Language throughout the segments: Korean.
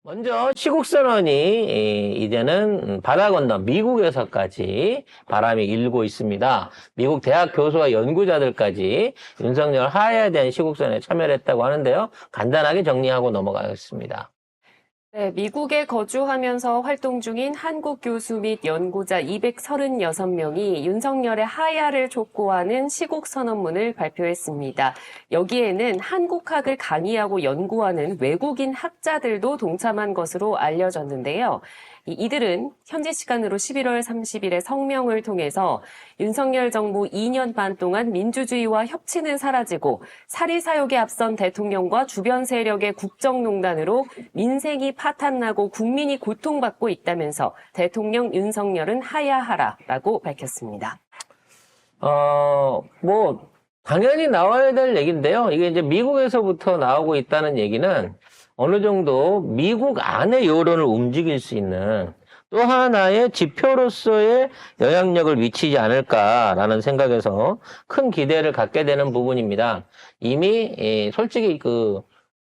먼저 시국선언이 이제는 바다 건너 미국에서까지 바람이 일고 있습니다. 미국 대학 교수와 연구자들까지 윤석열 하야에 대한 시국선언에 참여를 했다고 하는데요. 간단하게 정리하고 넘어가겠습니다. 네, 미국에 거주하면서 활동 중인 한국 교수 및 연구자 236명이 윤석열의 하야를 촉구하는 시국 선언문을 발표했습니다. 여기에는 한국학을 강의하고 연구하는 외국인 학자들도 동참한 것으로 알려졌는데요. 이들은 현지 시간으로 11월 30일에 성명을 통해서 윤석열 정부 2년 반 동안 민주주의와 협치는 사라지고 사리사욕에 앞선 대통령과 주변 세력의 국정농단으로 민생이 파탄나고 국민이 고통받고 있다면서 대통령 윤석열은 하야하라라고 밝혔습니다. 당연히 나와야 될 얘기인데요. 이게 이제 미국에서부터 나오고 있다는 얘기는 어느 정도 미국 안의 여론을 움직일 수 있는 또 하나의 지표로서의 영향력을 미치지 않을까라는 생각에서 큰 기대를 갖게 되는 부분입니다. 이미 솔직히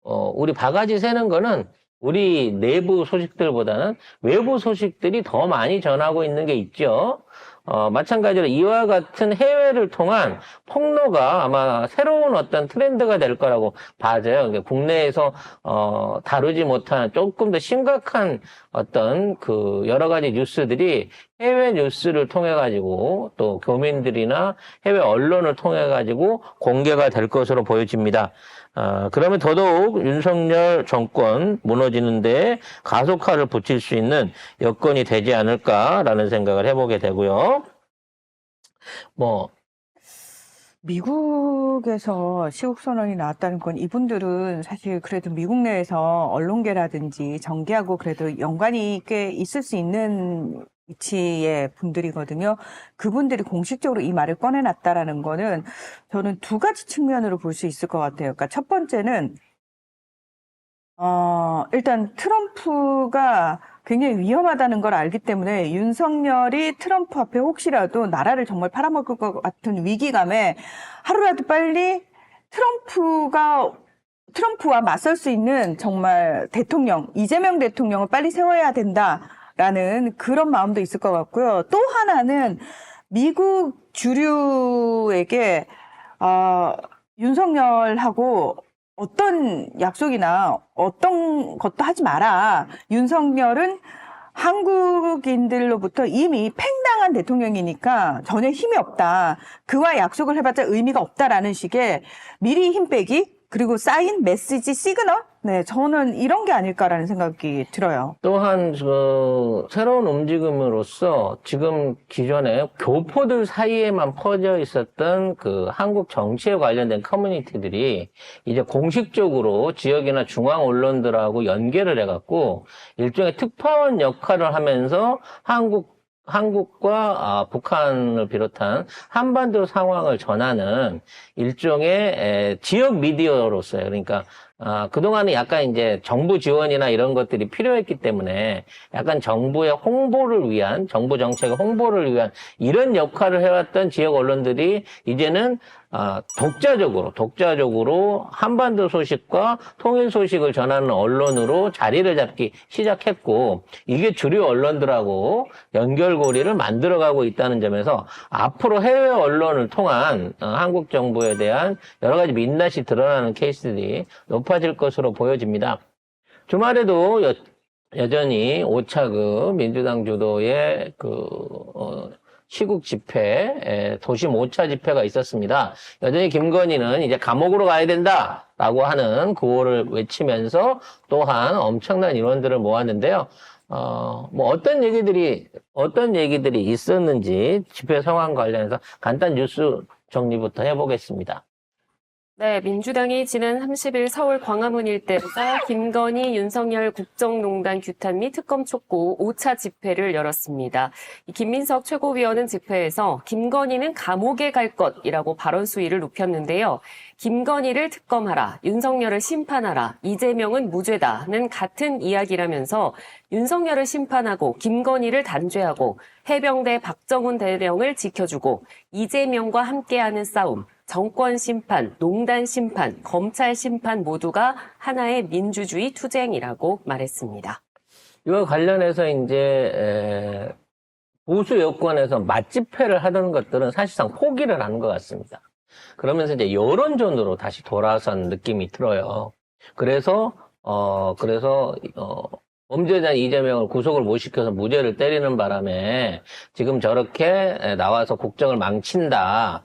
우리 바가지 세는 거는 우리 내부 소식들보다는 외부 소식들이 더 많이 전하고 있는 게 있죠. 마찬가지로 이와 같은 해외를 통한 폭로가 아마 새로운 어떤 트렌드가 될 거라고 봐져요. 그러니까 국내에서 다루지 못한 조금 더 심각한 어떤 여러 가지 뉴스들이 해외 뉴스를 통해 가지고 또 교민들이나 해외 언론을 통해 가지고 공개가 될 것으로 보여집니다. 그러면 더더욱 윤석열 정권 무너지는 데 가속화를 붙일 수 있는 여건이 되지 않을까라는 생각을 해보게 되고요. 미국에서 시국선언이 나왔다는 건 이분들은 사실 그래도 미국 내에서 언론계라든지 정계하고 그래도 연관이 꽤 있을 수 있는 위치의 분들이거든요. 그분들이 공식적으로 이 말을 꺼내놨다라는 거는 저는 두 가지 측면으로 볼 수 있을 것 같아요. 그러니까 첫 번째는 일단 트럼프가 굉장히 위험하다는 걸 알기 때문에 윤석열이 트럼프 앞에 혹시라도 나라를 정말 팔아먹을 것 같은 위기감에 하루라도 빨리 트럼프와 맞설 수 있는 정말 대통령, 이재명 대통령을 빨리 세워야 된다라는 그런 마음도 있을 것 같고요. 또 하나는 미국 주류에게 윤석열하고 어떤 약속이나 어떤 것도 하지 마라. 윤석열은 한국인들로부터 이미 팽당한 대통령이니까 전혀 힘이 없다. 그와 약속을 해봤자 의미가 없다라는 식의 미리 힘 빼기 그리고 쌓인 메시지 시그널? 네, 저는 이런 게 아닐까라는 생각이 들어요. 또한 새로운 움직임으로써 지금 기존에 교포들 사이에만 퍼져 있었던 한국 정치에 관련된 커뮤니티들이 이제 공식적으로 지역이나 중앙 언론들하고 연계를 해갖고 일종의 특파원 역할을 하면서 한국과 북한을 비롯한 한반도 상황을 전하는 일종의 지역 미디어로서요. 그러니까 그동안은 약간 이제 정부 지원이나 이런 것들이 필요했기 때문에 약간 정부의 홍보를 위한, 정부 정책의 홍보를 위한 이런 역할을 해왔던 지역 언론들이 이제는 독자적으로 한반도 소식과 통일 소식을 전하는 언론으로 자리를 잡기 시작했고, 이게 주류 언론들하고 연결고리를 만들어가고 있다는 점에서 앞으로 해외 언론을 통한 한국 정부에 대한 여러 가지 민낯이 드러나는 케이스들이 높아질 것으로 보여집니다. 주말에도 여전히 5차 민주당 주도의 시국 집회, 도심 5차 집회가 있었습니다. 여전히 김건희는 이제 감옥으로 가야 된다라고 하는 구호를 외치면서 또한 엄청난 인원들을 모았는데요. 어떤 얘기들이 있었는지 집회 상황 관련해서 간단 뉴스 정리부터 해보겠습니다. 네, 민주당이 지난 30일 서울 광화문 일대에서 김건희, 윤석열 국정농단 규탄 및 특검 촉구 5차 집회를 열었습니다. 김민석 최고위원은 집회에서 김건희는 감옥에 갈 것이라고 발언 수위를 높였는데요. 김건희를 특검하라, 윤석열을 심판하라, 이재명은 무죄다는 같은 이야기라면서 윤석열을 심판하고 김건희를 단죄하고 해병대 박정훈 대령을 지켜주고 이재명과 함께하는 싸움, 정권 심판, 농단 심판, 검찰 심판 모두가 하나의 민주주의 투쟁이라고 말했습니다. 이와 관련해서 이제 보수 여권에서 맞집회를 하던 것들은 사실상 포기를 하는 것 같습니다. 그러면서 이제 여론전으로 다시 돌아선 느낌이 들어요. 그래서 범죄자 이재명을 구속을 못 시켜서 무죄를 때리는 바람에 지금 저렇게 나와서 국정을 망친다,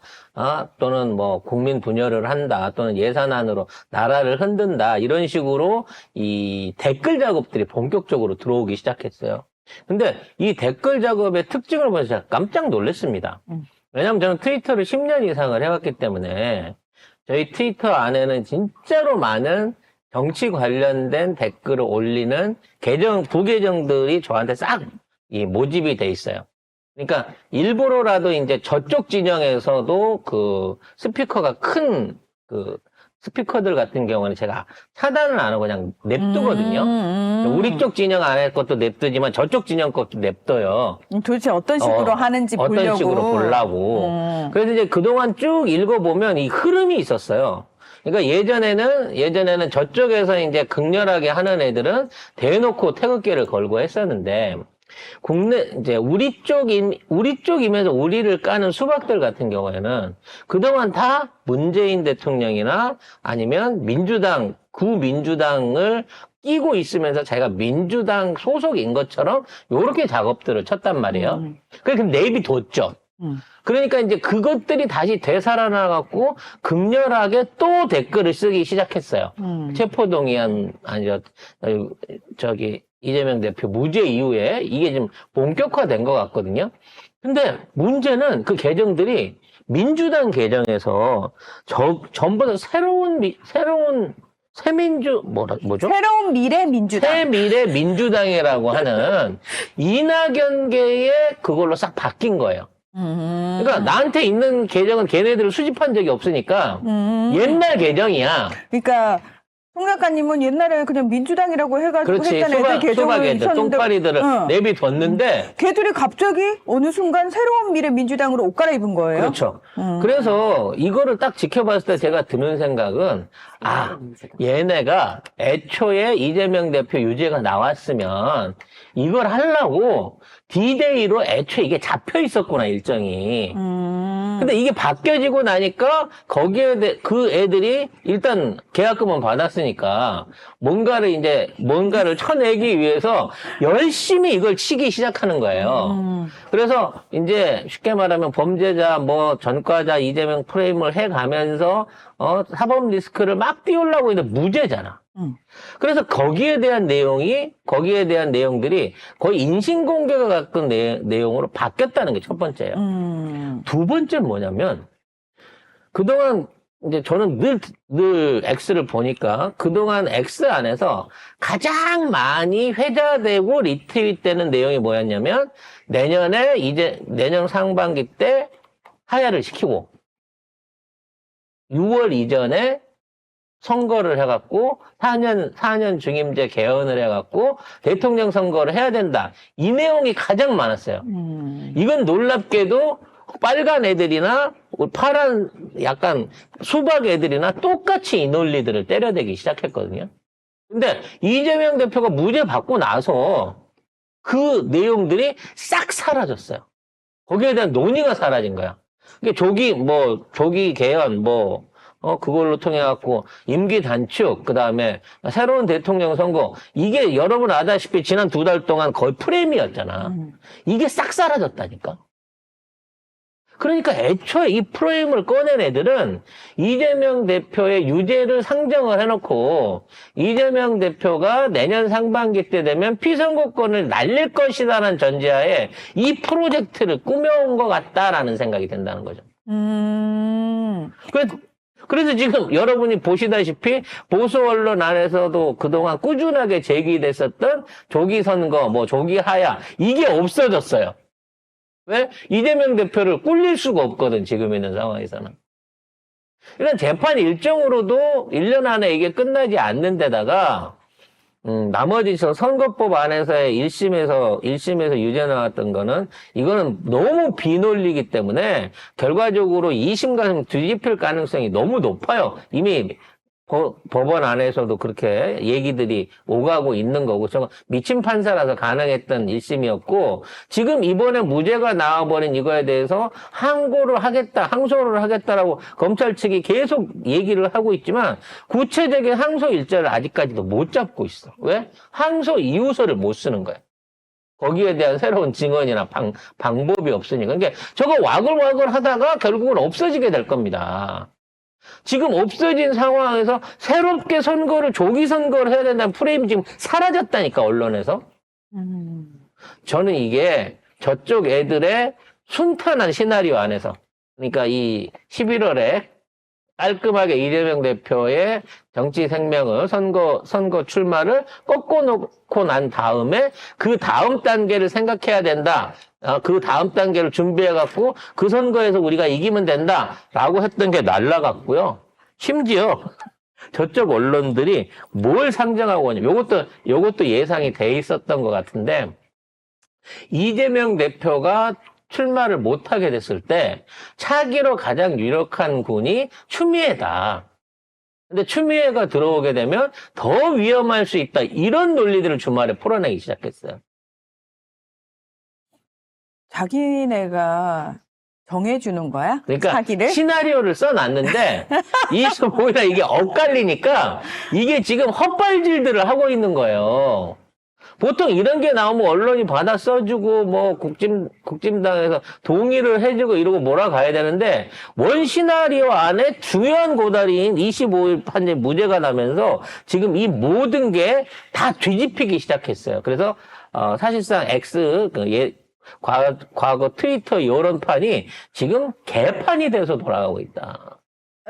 또는 뭐 국민 분열을 한다, 또는 예산안으로 나라를 흔든다, 이런 식으로 이 댓글 작업들이 본격적으로 들어오기 시작했어요. 근데 이 댓글 작업의 특징을 보면서 제가 깜짝 놀랐습니다. 왜냐면 저는 트위터를 10년 이상을 해왔기 때문에 저희 트위터 안에는 진짜로 많은 정치 관련된 댓글을 올리는 부계정들이 저한테 싹 모집이 돼 있어요. 그러니까 일부러라도 이제 저쪽 진영에서도 그 스피커가 큰 그 스피커들 같은 경우는 제가 차단을 안 하고 그냥 냅두거든요. 우리 쪽 진영 안에 것도 냅두지만 저쪽 진영 것도 냅둬요. 도대체 어떤 식으로 하는지 보려고. 어떤 식으로 보려고. 그래서 이제 그동안 쭉 읽어보면 이 흐름이 있었어요. 그러니까 예전에는 저쪽에서 이제 극렬하게 하는 애들은 대놓고 태극기를 걸고 했었는데, 이제 우리 쪽이면서 우리를 까는 수박들 같은 경우에는 그동안 다 문재인 대통령이나 아니면 구민주당을 끼고 있으면서 자기가 민주당 소속인 것처럼 요렇게 작업들을 쳤단 말이에요. 그래서 내비뒀죠. 그러니까 이제 그것들이 다시 되살아나갖고 극렬하게 또 댓글을 쓰기 시작했어요. 체포동의안, 이재명 대표 무죄 이후에 이게 좀 본격화된 것 같거든요. 근데 문제는 그 계정들이 민주당 계정에서 전부 다 새로운 미래 민주당. 새미래 민주당이라고 하는 이낙연계의 그걸로 싹 바뀐 거예요. 그러니까 나한테 있는 계정은 걔네들을 수집한 적이 없으니까 옛날 계정이야. 그러니까 송 작가님은 옛날에 그냥 민주당이라고 해가지고 그렇지. 했던 애들 수박 계정을 애들, 있었는데 똥파리들을 내비뒀는데 걔들이 갑자기 어느 순간 새로운 미래 민주당으로 옷 갈아입은 거예요. 그렇죠. 그래서 이거를 딱 지켜봤을 때 제가 드는 생각은 얘네가 애초에 이재명 대표 유죄가 나왔으면 이걸 하려고 D-Day로 애초에 이게 잡혀 있었구나, 일정이. 근데 이게 바뀌어지고 나니까 그 애들이 일단 계약금은 받았으니까 뭔가를 쳐내기 위해서 열심히 이걸 치기 시작하는 거예요. 그래서 이제 쉽게 말하면 범죄자, 전과자 이재명 프레임을 해가면서 사법 리스크를 막 띄우려고 했는데 무죄잖아. 그래서 거기에 대한 내용들이 거의 인신공격에 가까운 내용으로 바뀌었다는 게 첫 번째예요. 두 번째는 뭐냐면, 그동안 이제 저는 늘 X를 보니까 그동안 X 안에서 가장 많이 회자되고 리트윗되는 내용이 뭐였냐면, 내년 상반기 때 하야를 시키고, 6월 이전에 선거를 해갖고 4년 중임제 개헌을 해갖고 대통령 선거를 해야 된다. 이 내용이 가장 많았어요. 이건 놀랍게도 빨간 애들이나 파란 약간 수박 애들이나 똑같이 이 논리들을 때려대기 시작했거든요. 근데 이재명 대표가 무죄 받고 나서 그 내용들이 싹 사라졌어요. 거기에 대한 논의가 사라진 거야. 조기 개헌, 그걸로 통해갖고, 임기 단축, 그 다음에, 새로운 대통령 선거, 이게 여러분 아다시피 지난 2달 동안 거의 프레임이었잖아. 이게 싹 사라졌다니까. 그러니까 애초에 이 프레임을 꺼낸 애들은 이재명 대표의 유죄를 상정을 해놓고, 이재명 대표가 내년 상반기 때 되면 피선거권을 날릴 것이다라는 전제하에 이 프로젝트를 꾸며온 것 같다라는 생각이 든다는 거죠. 그래서 지금 여러분이 보시다시피 보수 언론 안에서도 그동안 꾸준하게 제기됐었던 조기 선거, 조기 하야, 이게 없어졌어요. 왜? 이재명 대표를 꿀릴 수가 없거든, 지금 있는 상황에서는. 이런 재판 일정으로도 1년 안에 이게 끝나지 않는 데다가 나머지 저 선거법 안에서의 1심에서 유죄 나왔던 거는 이거는 너무 비논리이기 때문에 결과적으로 2심 가면 뒤집힐 가능성이 너무 높아요. 이미 법원 안에서도 그렇게 얘기들이 오가고 있는 거고, 정말 미친 판사라서 가능했던 1심이었고, 지금 이번에 무죄가 나와버린 이거에 대해서 항소를 하겠다라고 검찰 측이 계속 얘기를 하고 있지만, 구체적인 항소 일자를 아직까지도 못 잡고 있어. 왜? 항소 이유서를 못 쓰는 거야. 거기에 대한 새로운 증언이나 방법이 없으니까. 그러니까 저거 와글와글 하다가 결국은 없어지게 될 겁니다. 지금 없어진 상황에서 새롭게 조기 선거를 해야 된다는 프레임이 지금 사라졌다니까, 언론에서. 저는 이게 저쪽 애들의 순탄한 시나리오 안에서, 그러니까 이 11월에 깔끔하게 이재명 대표의 정치 생명을 선거 출마를 꺾어놓고 난 다음에 그 다음 단계를 생각해야 된다. 그 다음 단계를 준비해갖고 그 선거에서 우리가 이기면 된다라고 했던 게 날라갔고요. 심지어 저쪽 언론들이 뭘 상정하고 오냐면 요것도 예상이 돼 있었던 것 같은데, 이재명 대표가 출마를 못하게 됐을 때 차기로 가장 유력한 군이 추미애다. 근데 추미애가 들어오게 되면 더 위험할 수 있다. 이런 논리들을 주말에 풀어내기 시작했어요. 자기네가 정해주는 거야? 그러니까 차기를? 시나리오를 써놨는데 오히려 이게 엇갈리니까 이게 지금 헛발질들을 하고 있는 거예요. 보통 이런 게 나오면 언론이 받아 써주고 뭐 국짐당에서 동의를 해주고 이러고 몰아가야 되는데, 원 시나리오 안에 중요한 고다리인 25일 판례 무죄가 나면서 지금 이 모든 게 다 뒤집히기 시작했어요. 그래서 사실상 과거 트위터 여론판이 지금 개판이 돼서 돌아가고 있다.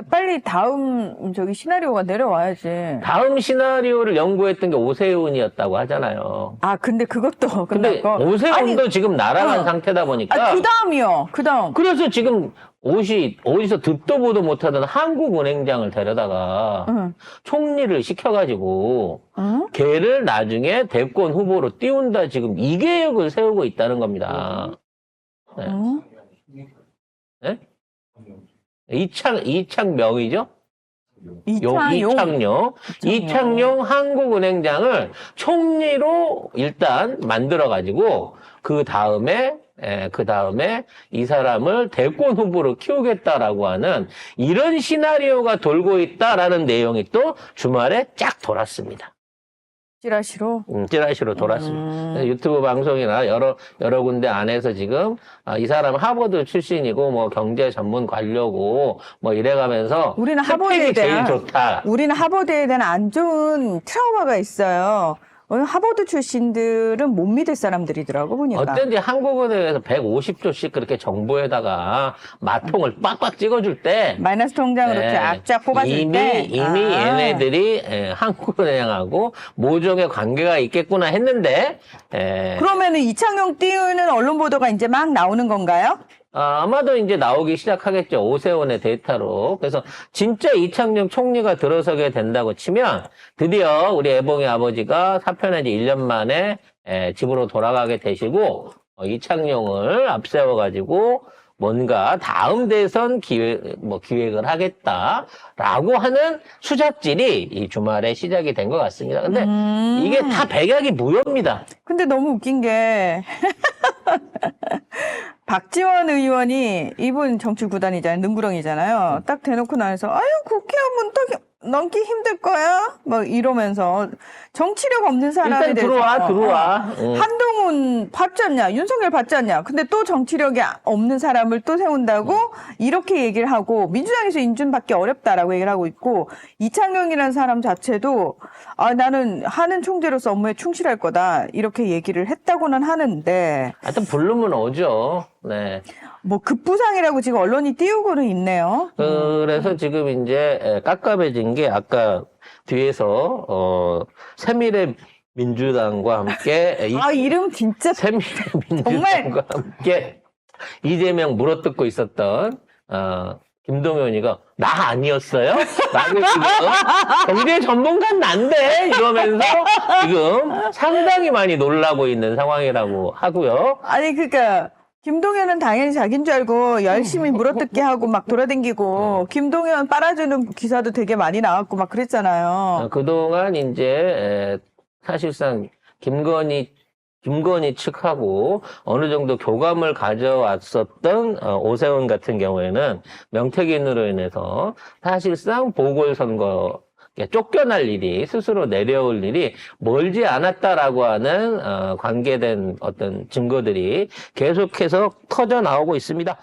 빨리 다음 시나리오가 내려와야지. 다음 시나리오를 연구했던 게 오세훈이었다고 하잖아요. 아, 근데 그것도 근데 끝났고. 오세훈도 지금 날아간 상태다 보니까. 그 다음이요. 그 다음. 그래서 지금 어디서 듣도 보도 못하던 한국은행장을 데려다가 응. 총리를 시켜가지고 응? 걔를 나중에 대권 후보로 띄운다, 지금 이 계획을 세우고 있다는 겁니다. 네. 응? 네? 이창명이죠? 이창용. 이창용 한국은행장을 총리로 일단 만들어가지고, 그 다음에 이 사람을 대권 후보로 키우겠다라고 하는 이런 시나리오가 돌고 있다라는 내용이 또 주말에 쫙 돌았습니다. 찌라시로? 찌라시로 돌았습니다. 유튜브 방송이나 여러 군데 안에서 지금 이 사람 하버드 출신이고 뭐 경제 전문 관료고 뭐 이래가면서 우리는 하버드에 스펙이 제일 대한 좋다. 우리는 하버드에 대한 안 좋은 트라우마가 있어요. 하버드 출신들은 못 믿을 사람들이더라고 보니까. 어쩐지 한국은행에서 150조씩 그렇게 정부에다가 마통을 빡빡 찍어줄 때 마이너스 통장으로 네, 쫙쫙 뽑아줄 때 이미 얘네들이 한국은행하고 모종의 관계가 있겠구나 했는데, 그러면은 이창용 띄우는 언론 보도가 이제 막 나오는 건가요? 아마도 이제 나오기 시작하겠죠. 오세훈의 데이터로. 그래서 진짜 이창용 총리가 들어서게 된다고 치면 드디어 우리 애봉의 아버지가 사표낸 지 1년 만에 집으로 돌아가게 되시고, 이창용을 앞세워가지고 뭔가 다음 대선 기획을 하겠다라고 하는 수작질이 이 주말에 시작이 된 것 같습니다. 근데 이게 다 백약이 무효입니다. 근데 너무 웃긴 게 박지원 의원이 이분 정치 구단이잖아요. 능구렁이잖아요. 딱 대놓고 나와서 아유 국회의원 딱 넘기 힘들 거야? 뭐 이러면서 정치력 없는 사람에 일단 대해서 들어와. 한동훈 받지 않냐? 윤석열 받지 않냐? 근데 또 정치력이 없는 사람을 또 세운다고 이렇게 얘기를 하고, 민주당에서 인준받기 어렵다라고 얘기를 하고 있고, 이창용이라는 사람 자체도 나는 하는 총재로서 업무에 충실할 거다 이렇게 얘기를 했다고는 하는데, 하여튼 부르면 오죠. 네. 뭐 급부상이라고 지금 언론이 띄우고는 있네요. 그래서 지금 이제 깝깝해진 게, 아까 뒤에서 새미래 민주당과 함께 이름 진짜 새미래 민주당과 함께 이재명 물어뜯고 있었던 김동연이가 나 아니었어요? 나는 지금 경제 전문가는 난데 이러면서 지금 상당히 많이 놀라고 있는 상황이라고 하고요. 아니, 그러니까 김동연은 당연히 자기인 줄 알고 열심히 물어뜯게 하고 막 돌아다니고 김동연 빨아주는 기사도 되게 많이 나왔고 막 그랬잖아요. 그동안 이제 사실상 김건희 측하고 어느 정도 교감을 가져왔었던 오세훈 같은 경우에는 명태균으로 인해서 사실상 보궐선거에 쫓겨날 일이 스스로 내려올 일이 멀지 않았다라고 하는 관계된 어떤 증거들이 계속해서 터져 나오고 있습니다.